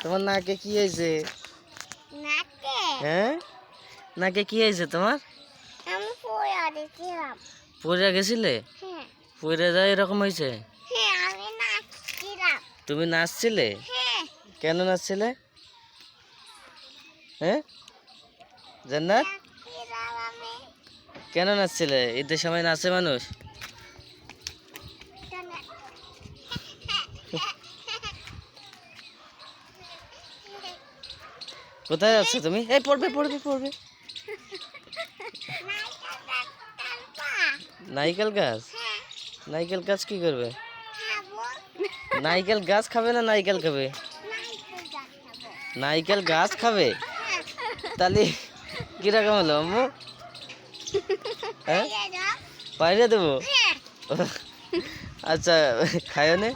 তোমার নাকে কি হয়েছে? হ্যাঁ, নাকে কি হয়েছে তোমার? পড়ে গেছিলে? পড়ে যায় এরকম হয়েছে? তুমি নাচছিলে? কেন নাচছিলে? হ্যাঁ জান্নাত, কেন নাচছিলে? ঈদের সময় নাচে মানুষ? কোথায় যাচ্ছ তুমি? এই পড়বে পড়বে পড়বে। নাইকেল গাছ? নাইকেল গাছ কি করবে? নাইকেল গাছ খাবে না নাইকেল খাবে? নাইকেল গাছ খাবে? তাহলে কিরকম হলো আম্মু? হ্যাঁ, বাইরে দেবো? আচ্ছা, খায় নে।